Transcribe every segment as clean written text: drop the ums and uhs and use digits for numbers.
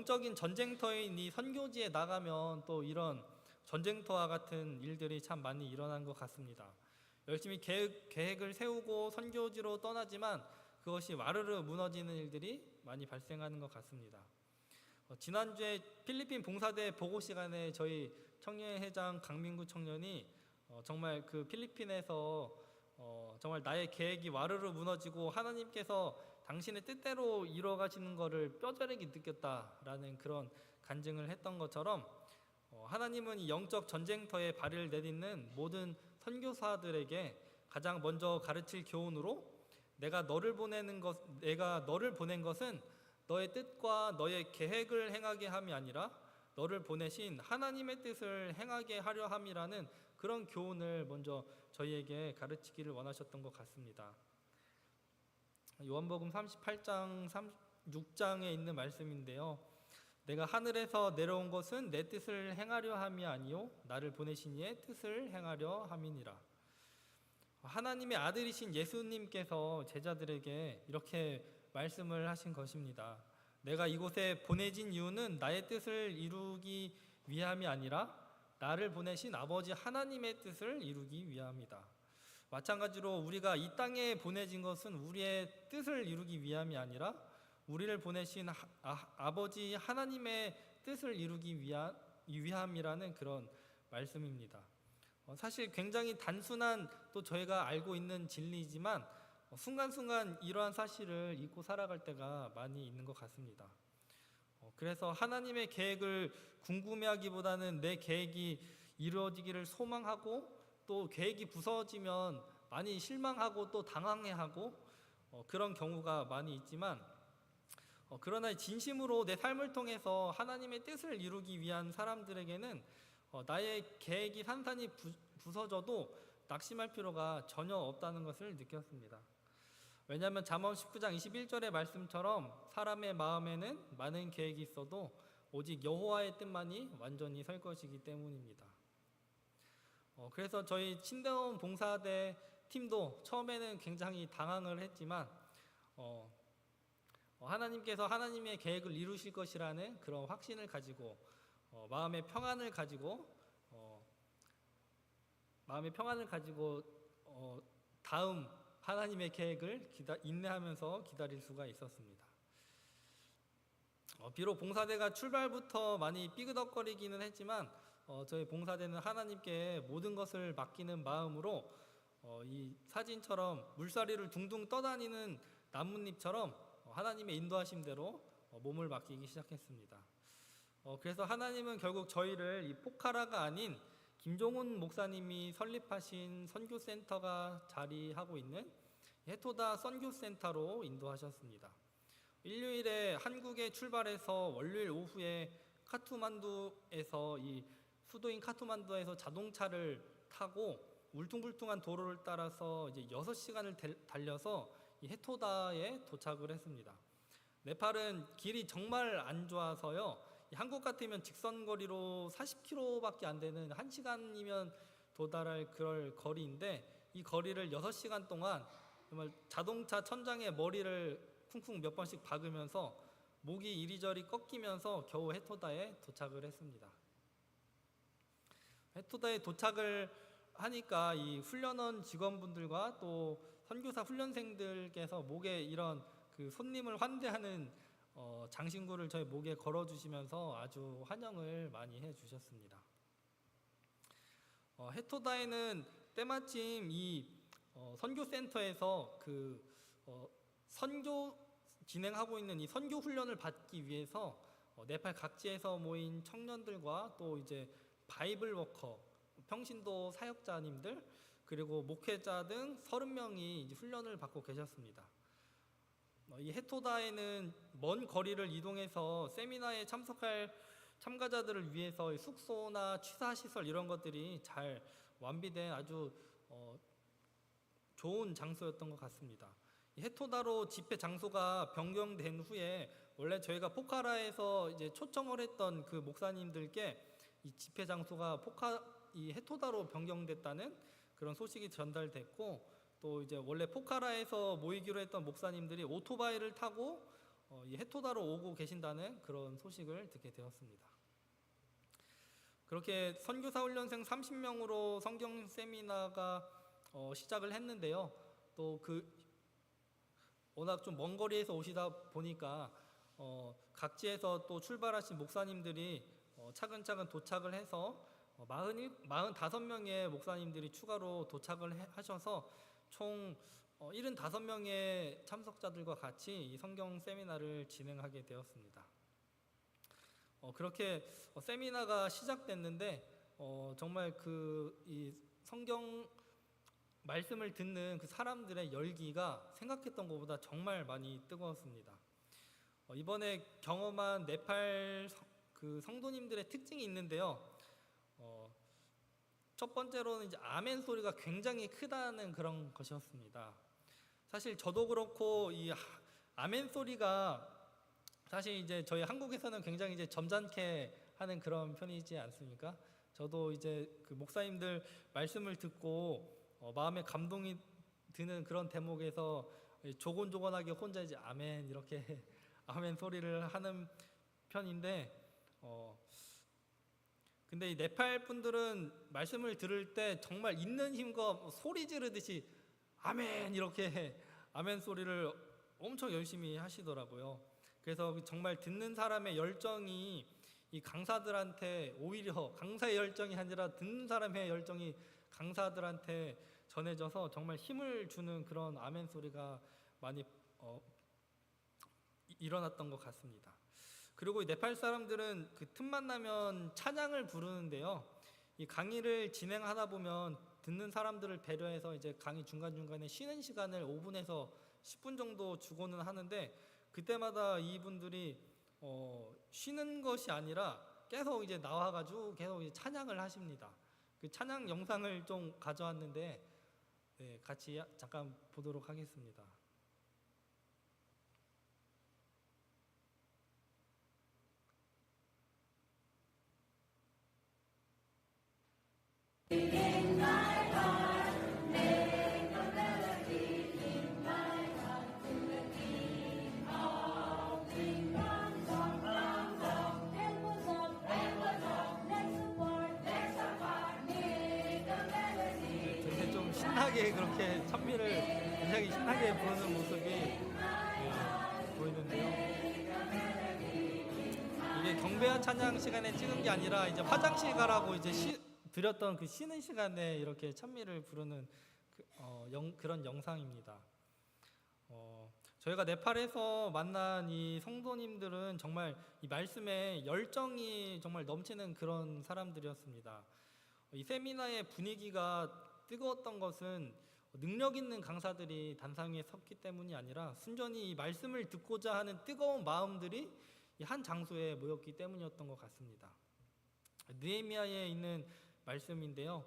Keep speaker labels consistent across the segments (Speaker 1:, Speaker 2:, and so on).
Speaker 1: 영적인 전쟁터인 이 선교지에 나가면 또 이런 전쟁터와 같은 일들이 참 많이 일어난 것 같습니다. 열심히 계획을 세우고 선교지로 떠나지만 그것이 와르르 무너지는 일들이 많이 발생하는 것 같습니다. 지난주에 필리핀 봉사대 보고 시간에 저희 청년회장 강민구 청년이 정말 그 필리핀에서 정말 나의 계획이 와르르 무너지고 하나님께서 당신의 뜻대로 이루어가시는 것을 뼈저리게 느꼈다라는 그런 간증을 했던 것처럼 하나님은 이 영적 전쟁터에 발을 내딛는 모든 선교사들에게 가장 먼저 가르칠 교훈으로 내가 너를 보낸 것은 너의 뜻과 너의 계획을 행하게 함이 아니라 너를 보내신 하나님의 뜻을 행하게 하려 함이라는 그런 교훈을 먼저 저희에게 가르치기를 원하셨던 것 같습니다. 요한복음 38장 36장에 있는 말씀인데요. 내가 하늘에서 내려온 것은 내 뜻을 행하려 함이 아니요 나를 보내신 이의 뜻을 행하려 함이니라. 하나님의 아들이신 예수님께서 제자들에게 이렇게 말씀을 하신 것입니다. 내가 이곳에 보내진 이유는 나의 뜻을 이루기 위함이 아니라 나를 보내신 아버지 하나님의 뜻을 이루기 위함이다. 마찬가지로 우리가 이 땅에 보내진 것은 우리의 뜻을 이루기 위함이 아니라 우리를 보내신 아버지 하나님의 뜻을 이루기 위함이라는 그런 말씀입니다. 사실 굉장히 단순한 또 저희가 알고 있는 진리이지만 순간순간 이러한 사실을 잊고 살아갈 때가 많이 있는 것 같습니다. 그래서 하나님의 계획을 궁금해하기보다는 내 계획이 이루어지기를 소망하고 또 계획이 부서지면 많이 실망하고 또 당황해하고 그런 경우가 많이 있지만 그러나 진심으로 내 삶을 통해서 하나님의 뜻을 이루기 위한 사람들에게는 나의 계획이 산산이 부서져도 낙심할 필요가 전혀 없다는 것을 느꼈습니다. 왜냐하면 잠언 19장 21절의 말씀처럼 사람의 마음에는 많은 계획이 있어도 오직 여호와의 뜻만이 완전히 설 것이기 때문입니다. 그래서 저희 친대원 봉사대 팀도 처음에는 굉장히 당황을 했지만 하나님께서 하나님의 계획을 이루실 것이라는 그런 확신을 가지고 마음의 평안을 가지고 다음 하나님의 계획을 인내하면서 기다릴 수가 있었습니다. 비록 봉사대가 출발부터 많이 삐그덕거리기는 했지만 저희 봉사대는 하나님께 모든 것을 맡기는 마음으로 이 사진처럼 물살이를 둥둥 떠다니는 나뭇잎처럼 하나님의 인도하심대로 몸을 맡기기 시작했습니다. 그래서 하나님은 결국 저희를 이 포카라가 아닌 김종훈 목사님이 설립하신 선교센터가 자리하고 있는 해토다 선교센터로 인도하셨습니다. 일요일에 한국에 출발해서 월요일 오후에 카트만두에서 이 수도인 카트만두에서 자동차를 타고 울퉁불퉁한 도로를 따라서 이제 6시간을 달려서 이 해토다에 도착을 했습니다. 네팔은 길이 정말 안 좋아서요. 한국 같으면 직선거리로 40km밖에 안 되는 1시간이면 도달할 그럴 거리인데 이 거리를 6시간 동안 정말 자동차 천장에 머리를 쿵쿵 몇 번씩 박으면서 목이 이리저리 꺾이면서 겨우 해토다에 도착을 했습니다. 해토다에 도착을 하니까 이 훈련원 직원분들과 또 선교사 훈련생들께서 목에 이런 그 손님을 환대하는 장신구를 저희 목에 걸어주시면서 아주 환영을 많이 해주셨습니다. 해토다에는 때마침 이 선교센터에서 그 선교 진행하고 있는 이 선교 훈련을 받기 위해서 네팔 각지에서 모인 청년들과 또 이제 바이블 워커, 평신도 사역자님들 그리고 목회자 등 30명이 이제 훈련을 받고 계셨습니다. 이 해토다에는 먼 거리를 이동해서 세미나에 참석할 참가자들을 위해서 숙소나 취사시설 이런 것들이 잘 완비된 아주 좋은 장소였던 것 같습니다. 이 해토다로 집회 장소가 변경된 후에 원래 저희가 포카라에서 이제 초청을 했던 그 목사님들께 이 집회 장소가 이 해토다로 변경됐다는 그런 소식이 전달됐고 또 이제 원래 포카라에서 모이기로 했던 목사님들이 오토바이를 타고 이 해토다로 오고 계신다는 그런 소식을 듣게 되었습니다. 그렇게 선교사 훈련생 30명으로 성경 세미나가 시작을 했는데요. 또 워낙 좀 먼 거리에서 오시다 보니까 각지에서 또 출발하신 목사님들이 차근차근 도착을 해서 45명의 목사님들이 추가로 도착을 하셔서 총 75명의 참석자들과 같이 이 성경 세미나를 진행하게 되었습니다. 그렇게 세미나가 시작됐는데 정말 이 성경 말씀을 듣는 그 사람들의 열기가 생각했던 것보다 정말 많이 뜨거웠습니다. 이번에 경험한 네팔 그 성도님들의 특징이 있는데요. 첫 번째로는 이제 아멘 소리가 굉장히 크다는 그런 것이었습니다. 사실 저도 그렇고 이 아멘 소리가 사실 이제 저희 한국에서는 굉장히 이제 점잖게 하는 그런 편이지 않습니까? 저도 이제 그 목사님들 말씀을 듣고 마음에 감동이 드는 그런 대목에서 조곤조곤하게 혼자 이제 아멘 이렇게 아멘 소리를 하는 편인데 근데 이 네팔 분들은 말씀을 들을 때 정말 있는 힘과 소리 지르듯이 아멘 이렇게 아멘 소리를 엄청 열심히 하시더라고요. 그래서 정말 듣는 사람의 열정이 이 강사들한테 오히려 강사의 열정이 아니라 듣는 사람의 열정이 강사들한테 전해져서 정말 힘을 주는 그런 아멘 소리가 많이 일어났던 것 같습니다. 그리고 네팔 사람들은 그 틈만 나면 찬양을 부르는데요. 이 강의를 진행하다 보면 듣는 사람들을 배려해서 이제 강의 중간중간에 쉬는 시간을 5분에서 10분 정도 주고는 하는데 그때마다 이분들이 쉬는 것이 아니라 계속 이제 나와가지고 계속 이제 찬양을 하십니다. 그 찬양 영상을 좀 가져왔는데 같이 잠깐 보도록 하겠습니다. 신나게 그렇게 찬미를 굉장히 신나게 부르는 모습이 보이는데요. 이게 경배와 찬양 시간에 찍은 게 아니라 이제 화장실 가라고 이제 드렸던 그 쉬는 시간에 이렇게 찬미를 부르는 그런 영상입니다. 저희가 네팔에서 만난 이 성도님들은 정말 이 말씀에 열정이 정말 넘치는 그런 사람들이었습니다. 이 세미나의 분위기가 뜨거웠던 것은 능력 있는 강사들이 단상 위에 섰기 때문이 아니라 순전히 이 말씀을 듣고자 하는 뜨거운 마음들이 이 한 장소에 모였기 때문이었던 것 같습니다. 느헤미야에 있는 말씀인데요.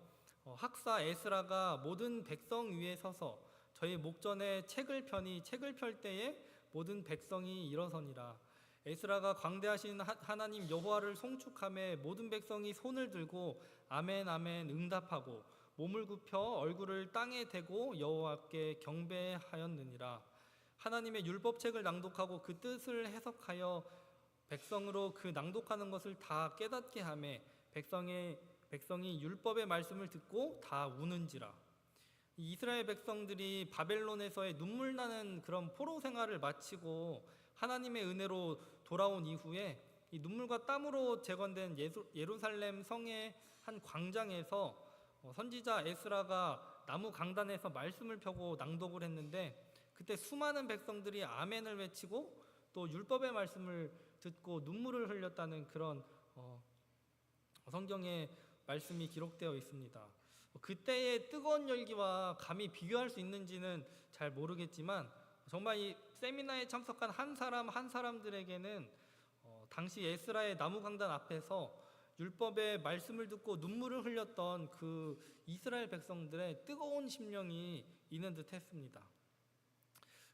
Speaker 1: 학사 에스라가 모든 백성 위에 서서 저희 목전에 책을 펴니 책을 펼 때에 모든 백성이 일어서니라. 에스라가 광대하신 하나님 여호와를 송축하며 모든 백성이 손을 들고 아멘 아멘 응답하고 몸을 굽혀 얼굴을 땅에 대고 여호와께 경배하였느니라. 하나님의 율법책을 낭독하고 그 뜻을 해석하여 백성으로 그 낭독하는 것을 다 깨닫게 하며 백성이 율법의 말씀을 듣고 다 우는지라. 이스라엘 백성들이 바벨론에서의 눈물 나는 그런 포로 생활을 마치고 하나님의 은혜로 돌아온 이후에 이 눈물과 땀으로 재건된 예루살렘 성의 한 광장에서 선지자 에스라가 나무 강단에서 말씀을 펴고 낭독을 했는데 그때 수많은 백성들이 아멘을 외치고 또 율법의 말씀을 듣고 눈물을 흘렸다는 그런 성경의 말씀이 기록되어 있습니다. 그때의 뜨거운 열기와 감히 비교할 수 있는지는 잘 모르겠지만 정말 이 세미나에 참석한 한 사람들에게는 당시 에스라의 나무 강단 앞에서 율법의 말씀을 듣고 눈물을 흘렸던 그 이스라엘 백성들의 뜨거운 심령이 있는 듯 했습니다.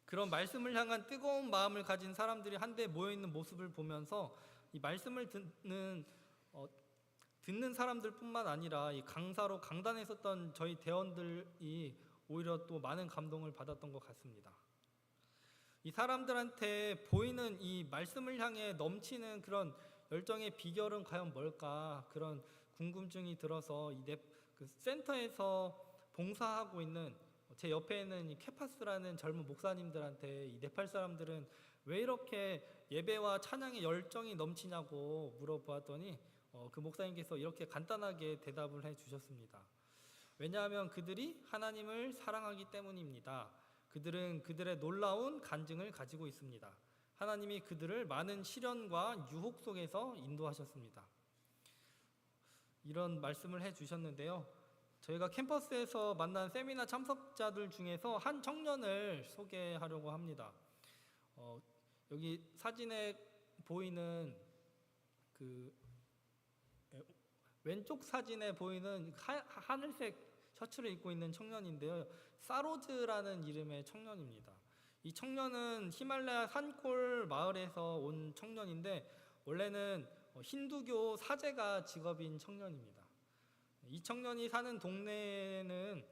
Speaker 1: 그런 말씀을 향한 뜨거운 마음을 가진 사람들이 한데 모여있는 모습을 보면서 이 말씀을 듣는 사람들뿐만 아니라 이 강사로 강단에 섰던 저희 대원들이 오히려 또 많은 감동을 받았던 것 같습니다. 이 사람들한테 보이는 이 말씀을 향해 넘치는 그런 열정의 비결은 과연 뭘까? 그런 궁금증이 들어서 그 센터에서 봉사하고 있는 제 옆에 있는 이 케파스라는 젊은 목사님들한테 이 네팔 사람들은 왜 이렇게 예배와 찬양의 열정이 넘치냐고 물어보았더니 그 목사님께서 이렇게 간단하게 대답을 해 주셨습니다. 왜냐하면 그들이 하나님을 사랑하기 때문입니다. 그들은 그들의 놀라운 간증을 가지고 있습니다. 하나님이 그들을 많은 시련과 유혹 속에서 인도하셨습니다. 이런 말씀을 해 주셨는데요. 저희가 캠퍼스에서 만난 세미나 참석자들 중에서 한 청년을 소개하려고 합니다. 여기 사진에 보이는 그 왼쪽 사진에 보이는 하늘색 셔츠를 입고 있는 청년인데요. 사로즈라는 이름의 청년입니다. 이 청년은 히말라야 산골 마을에서 온 청년인데 원래는 힌두교 사제가 직업인 청년입니다. 이 청년이 사는 동네에는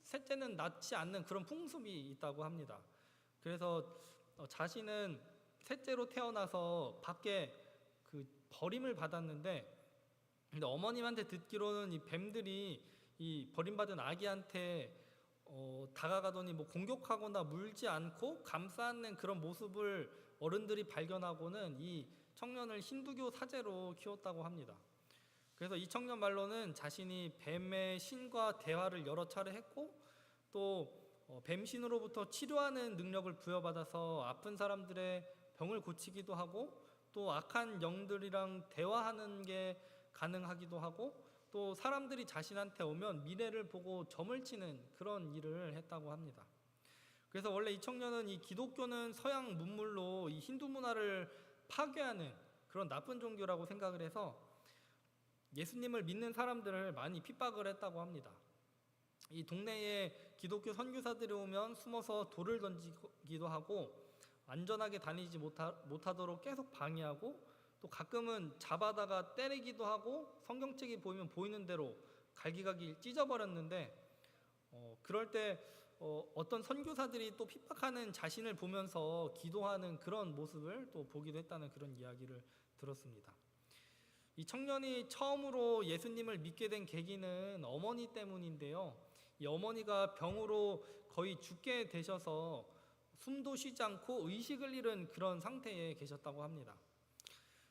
Speaker 1: 셋째는 낳지 않는 그런 풍습이 있다고 합니다. 그래서 자신은 셋째로 태어나서 밖에 그 버림을 받았는데, 근데 어머님한테 듣기로는 이 뱀들이 이 버림받은 아기한테 다가가더니 뭐 공격하거나 물지 않고 감싸는 그런 모습을 어른들이 발견하고는 이 청년을 힌두교 사제로 키웠다고 합니다. 그래서 이 청년 말로는 자신이 뱀의 신과 대화를 여러 차례 했고 또 뱀신으로부터 치료하는 능력을 부여받아서 아픈 사람들의 병을 고치기도 하고 또 악한 영들이랑 대화하는 게 가능하기도 하고 또 사람들이 자신한테 오면 미래를 보고 점을 치는 그런 일을 했다고 합니다. 그래서 원래 이 청년은 이 기독교는 서양 문물로 이 힌두 문화를 파괴하는 그런 나쁜 종교라고 생각을 해서 예수님을 믿는 사람들을 많이 핍박을 했다고 합니다. 이 동네에 기독교 선교사들이 오면 숨어서 돌을 던지기도 하고 안전하게 다니지 못하도록 계속 방해하고 또 가끔은 잡아다가 때리기도 하고 성경책이 보이면 보이는 대로 갈기갈기 찢어버렸는데 그럴 때 어떤 선교사들이 또 핍박하는 자신을 보면서 기도하는 그런 모습을 또 보기도 했다는 그런 이야기를 들었습니다. 이 청년이 처음으로 예수님을 믿게 된 계기는 어머니 때문인데요. 이 어머니가 병으로 거의 죽게 되셔서 숨도 쉬지 않고 의식을 잃은 그런 상태에 계셨다고 합니다.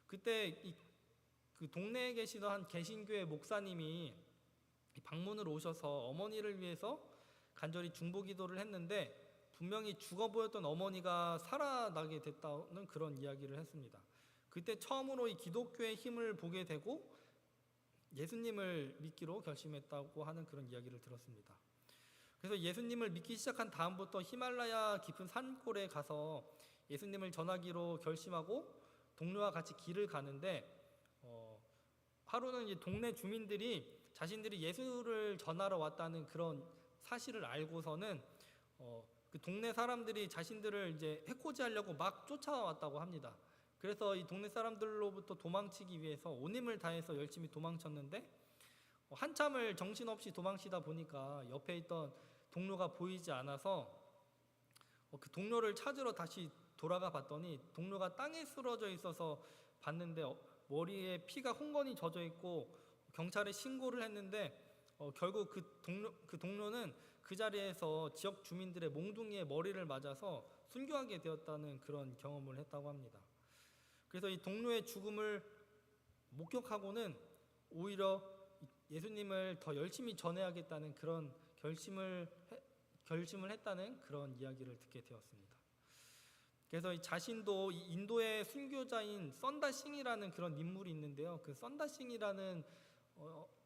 Speaker 1: 그때 그 동네에 계시던 한 개신교회 목사님이 방문을 오셔서 어머니를 위해서 간절히 중보기도를 했는데 분명히 죽어 보였던 어머니가 살아나게 됐다는 그런 이야기를 했습니다. 그때 처음으로 이 기독교의 힘을 보게 되고 예수님을 믿기로 결심했다고 하는 그런 이야기를 들었습니다. 그래서 예수님을 믿기 시작한 다음부터 히말라야 깊은 산골에 가서 예수님을 전하기로 결심하고 동료와 같이 길을 가는데 하루는 이제 동네 주민들이 자신들이 예수를 전하러 왔다는 그런 사실을 알고서는 그 동네 사람들이 자신들을 이제 해코지하려고 막 쫓아왔다고 합니다. 그래서 이 동네 사람들로부터 도망치기 위해서 온 힘을 다해서 열심히 도망쳤는데 한참을 정신없이 도망치다 보니까 옆에 있던 동료가 보이지 않아서 그 동료를 찾으러 다시 돌아가 봤더니 동료가 땅에 쓰러져 있어서 봤는데 머리에 피가 홍건히 젖어 있고 경찰에 신고를 했는데 결국 그 동료는 그 자리에서 지역 주민들의 몽둥이에 머리를 맞아서 순교하게 되었다는 그런 경험을 했다고 합니다. 그래서 이 동료의 죽음을 목격하고는 오히려 예수님을 더 열심히 전해야겠다는 그런 결심을 했다는 그런 이야기를 듣게 되었습니다. 그래서 자신도 인도의 순교자인 썬다싱이라는 그런 인물이 있는데요. 그 썬다싱이라는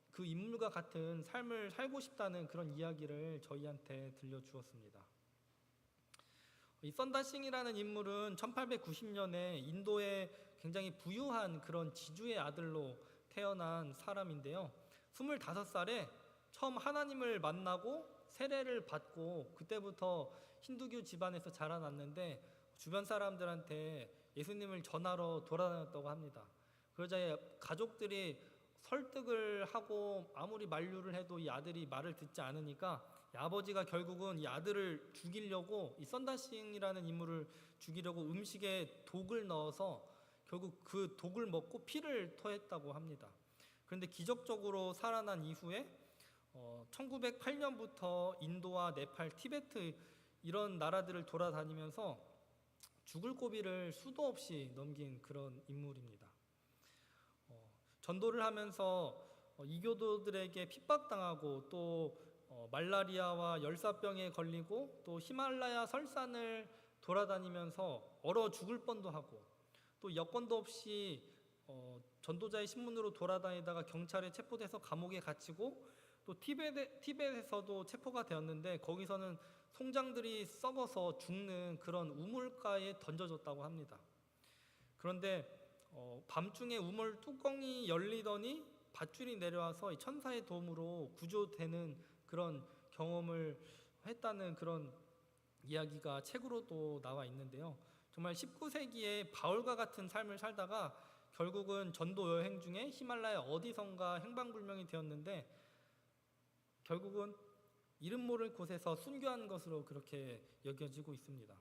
Speaker 1: 그 인물과 같은 삶을 살고 싶다는 그런 이야기를 저희한테 들려주었습니다. 이 썬다싱이라는 인물은 1890년에 인도의 굉장히 부유한 그런 지주의 아들로 태어난 사람인데요. 25살에 처음 하나님을 만나고 세례를 받고 그때부터 힌두교 집안에서 자라났는데 주변 사람들한테 예수님을 전하러 돌아다녔다고 합니다. 그러자 가족들이 설득을 하고 아무리 만류를 해도 이 아들이 말을 듣지 않으니까 아버지가 결국은 이 아들을 죽이려고, 이 썬다싱이라는 인물을 죽이려고 음식에 독을 넣어서 결국 그 독을 먹고 피를 토했다고 합니다. 그런데 기적적으로 살아난 이후에 1908년부터 인도와 네팔, 티베트 이런 나라들을 돌아다니면서 죽을 고비를 수도 없이 넘긴 그런 인물입니다. 전도를 하면서 이교도들에게 핍박당하고 또 말라리아와 열사병에 걸리고 또 히말라야 설산을 돌아다니면서 얼어 죽을 뻔도 하고 또 여권도 없이 전도자의 신분으로 돌아다니다가 경찰에 체포돼서 감옥에 갇히고 또 티벳에서도 체포가 되었는데 거기서는 송장들이 썩어서 죽는 그런 우물가에 던져졌다고 합니다. 그런데 밤중에 우물 뚜껑이 열리더니 밧줄이 내려와서 이 천사의 도움으로 구조되는 그런 경험을 했다는 그런 이야기가 책으로도 나와 있는데요. 정말 19세기에 바울과 같은 삶을 살다가 결국은 전도 여행 중에 히말라야 어디선가 행방불명이 되었는데 결국은 이름 모를 곳에서 순교한 것으로 그렇게 여겨지고 있습니다.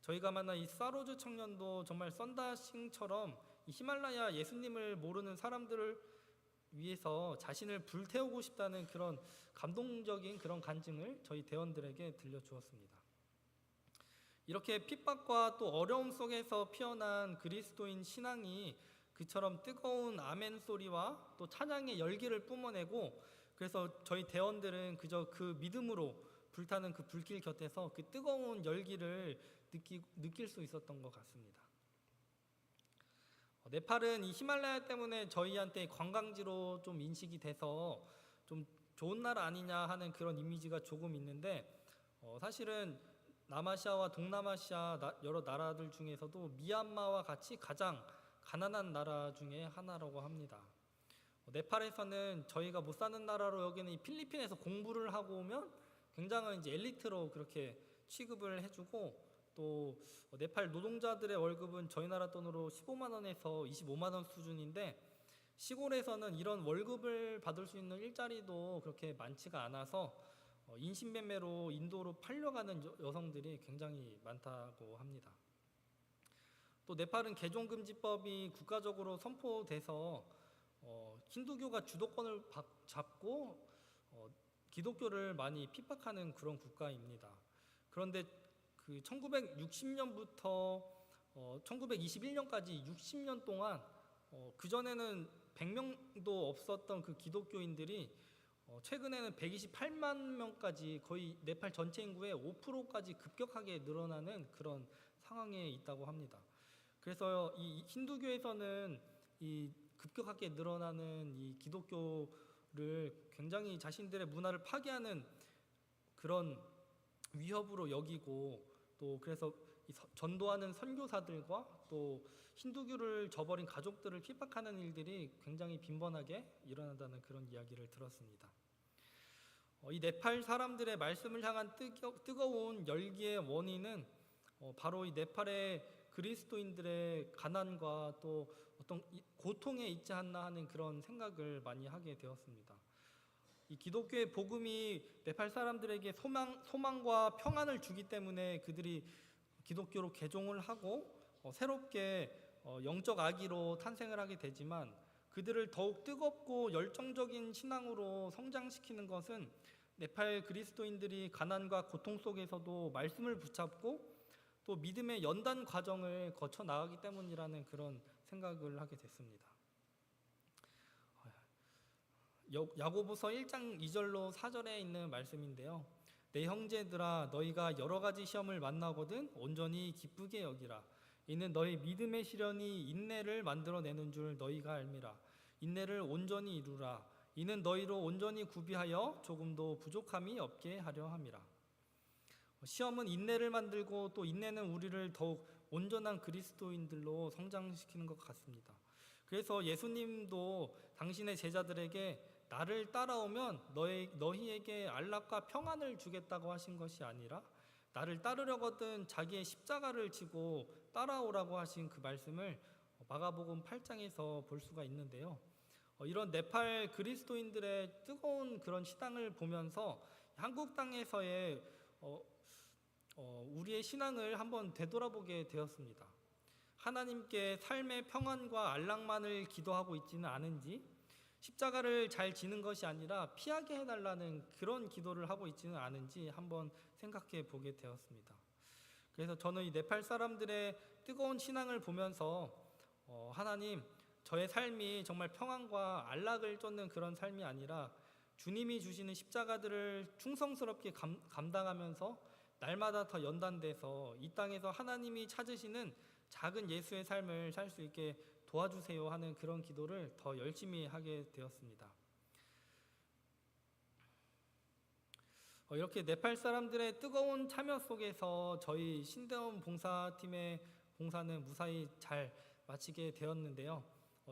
Speaker 1: 저희가 만난 이 사로즈 청년도 정말 썬다싱처럼 이 히말라야 예수님을 모르는 사람들을 위해서 자신을 불태우고 싶다는 그런 감동적인 그런 간증을 저희 대원들에게 들려주었습니다. 이렇게 핍박과 또 어려움 속에서 피어난 그리스도인 신앙이 그처럼 뜨거운 아멘 소리와 또 찬양의 열기를 뿜어내고 그래서 저희 대원들은 그저 그 믿음으로 불타는 그 불길 곁에서 그 뜨거운 열기를 느낄 수 있었던 것 같습니다. 네팔은 이 히말라야 때문에 저희한테 관광지로 좀 인식이 돼서 좀 좋은 나라 아니냐 하는 그런 이미지가 조금 있는데 사실은 남아시아와 동남아시아 여러 나라들 중에서도 미얀마와 같이 가장 가난한 나라 중에 하나라고 합니다. 네팔에서는 저희가 못 사는 나라로 여기는 이 필리핀에서 공부를 하고 오면 굉장히 이제 엘리트로 그렇게 취급을 해주고 또 네팔 노동자들의 월급은 저희 나라 돈으로 15만 원에서 25만 원 수준인데 시골에서는 이런 월급을 받을 수 있는 일자리도 그렇게 많지가 않아서 인신매매로 인도로 팔려가는 여성들이 굉장히 많다고 합니다. 또 네팔은 개종금지법이 국가적으로 선포돼서 힌두교가 주도권을 잡고 기독교를 많이 핍박하는 그런 국가입니다. 그런데 그 1960년부터 1921년까지 60년 동안 그전에는 100명도 없었던 그 기독교인들이 최근에는 128만 명까지 거의 네팔 전체 인구의 5%까지 급격하게 늘어나는 그런 상황에 있다고 합니다. 그래서 이 힌두교에서는 이 급격하게 늘어나는 이 기독교를 굉장히 자신들의 문화를 파괴하는 그런 위협으로 여기고 또 그래서 전도하는 선교사들과 또 힌두교를 저버린 가족들을 핍박하는 일들이 굉장히 빈번하게 일어난다는 그런 이야기를 들었습니다. 이 네팔 사람들의 말씀을 향한 뜨거운 열기의 원인은 바로 이 네팔의 그리스도인들의 가난과 또 어떤 고통에 있지 않나 하는 그런 생각을 많이 하게 되었습니다. 이 기독교의 복음이 네팔 사람들에게 소망과 평안을 주기 때문에 그들이 기독교로 개종을 하고 새롭게 영적 아기로 탄생을 하게 되지만 그들을 더욱 뜨겁고 열정적인 신앙으로 성장시키는 것은 네팔 그리스도인들이 가난과 고통 속에서도 말씀을 붙잡고 또 믿음의 연단 과정을 거쳐 나가기 때문이라는 그런 생각을 하게 됐습니다. 야고보서 1장 2절로 4절에 있는 말씀인데요. 내 형제들아 너희가 여러 가지 시험을 만나거든 온전히 기쁘게 여기라. 이는 너희 믿음의 시련이 인내를 만들어내는 줄 너희가 알미라. 인내를 온전히 이루라. 이는 너희로 온전히 구비하여 조금도 부족함이 없게 하려 함이라. 시험은 인내를 만들고 또 인내는 우리를 더욱 온전한 그리스도인들로 성장시키는 것 같습니다. 그래서 예수님도 당신의 제자들에게 나를 따라오면 너희에게 안락과 평안을 주겠다고 하신 것이 아니라 나를 따르려거든 자기의 십자가를 지고 따라오라고 하신 그 말씀을 마가복음 8장에서 볼 수가 있는데요. 이런 네팔 그리스도인들의 뜨거운 그런 신앙을 보면서 한국 땅에서의 우리의 신앙을 한번 되돌아보게 되었습니다. 하나님께 삶의 평안과 안락만을 기도하고 있지는 않은지, 십자가를 잘 지는 것이 아니라 피하게 해달라는 그런 기도를 하고 있지는 않은지 한번 생각해 보게 되었습니다. 그래서 저는 이 네팔 사람들의 뜨거운 신앙을 보면서 하나님, 저의 삶이 정말 평안과 안락을 쫓는 그런 삶이 아니라 주님이 주시는 십자가들을 충성스럽게 감당하면서 날마다 더 연단돼서 이 땅에서 하나님이 찾으시는 작은 예수의 삶을 살 수 있게 도와주세요 하는 그런 기도를 더 열심히 하게 되었습니다. 이렇게 네팔 사람들의 뜨거운 참여 속에서 저희 신대원 봉사팀의 봉사는 무사히 잘 마치게 되었는데요.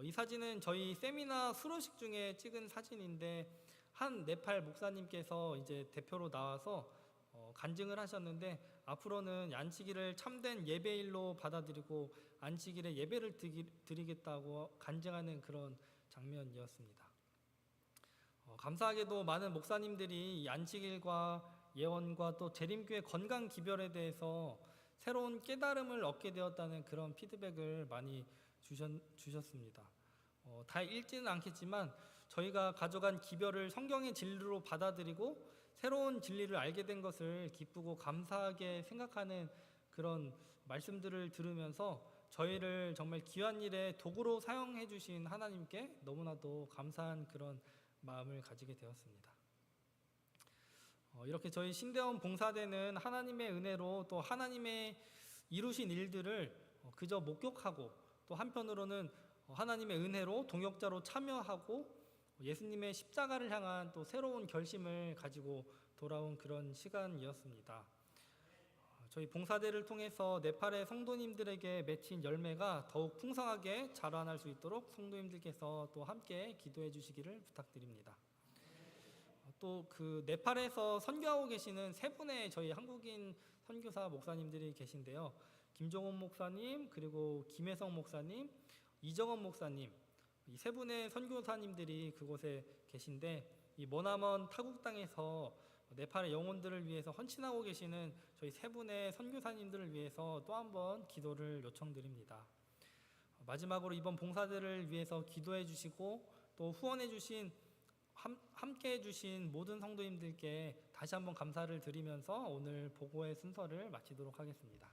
Speaker 1: 이 사진은 저희 세미나 수료식 중에 찍은 사진인데 한 네팔 목사님께서 이제 대표로 나와서 간증을 하셨는데 앞으로는 안식일을 참된 예배일로 받아들이고 안식일에 예배를 드리겠다고 간증하는 그런 장면이었습니다. 감사하게도 많은 목사님들이 이 안식일과 예언과 또 재림교회 건강 기별에 대해서 새로운 깨달음을 얻게 되었다는 그런 피드백을 많이 주셨습니다. 다 읽지는 않겠지만 저희가 가져간 기별을 성경의 진리로 받아들이고 새로운 진리를 알게 된 것을 기쁘고 감사하게 생각하는 그런 말씀들을 들으면서 저희를 정말 귀한 일에 도구로 사용해 주신 하나님께 너무나도 감사한 그런 마음을 가지게 되었습니다. 이렇게 저희 신대원 봉사대는 하나님의 은혜로 또 하나님의 이루신 일들을 그저 목격하고 또 한편으로는 하나님의 은혜로 동역자로 참여하고 예수님의 십자가를 향한 또 새로운 결심을 가지고 돌아온 그런 시간이었습니다. 저희 봉사대를 통해서 네팔의 성도님들에게 맺힌 열매가 더욱 풍성하게 자라날 수 있도록 성도님들께서 또 함께 기도해 주시기를 부탁드립니다. 또 그 네팔에서 선교하고 계시는 세 분의 저희 한국인 선교사 목사님들이 계신데요. 김종원 목사님, 그리고 김혜성 목사님, 이정원 목사님, 이 세 분의 선교사님들이 그곳에 계신데 이 머나먼 타국 땅에서 네팔의 영혼들을 위해서 헌신하고 계시는 저희 세 분의 선교사님들을 위해서 또 한 번 기도를 요청드립니다. 마지막으로 이번 봉사들을 위해서 기도해 주시고 또 후원해 주신 함께 해주신 모든 성도님들께 다시 한번 감사를 드리면서 오늘 보고의 순서를 마치도록 하겠습니다.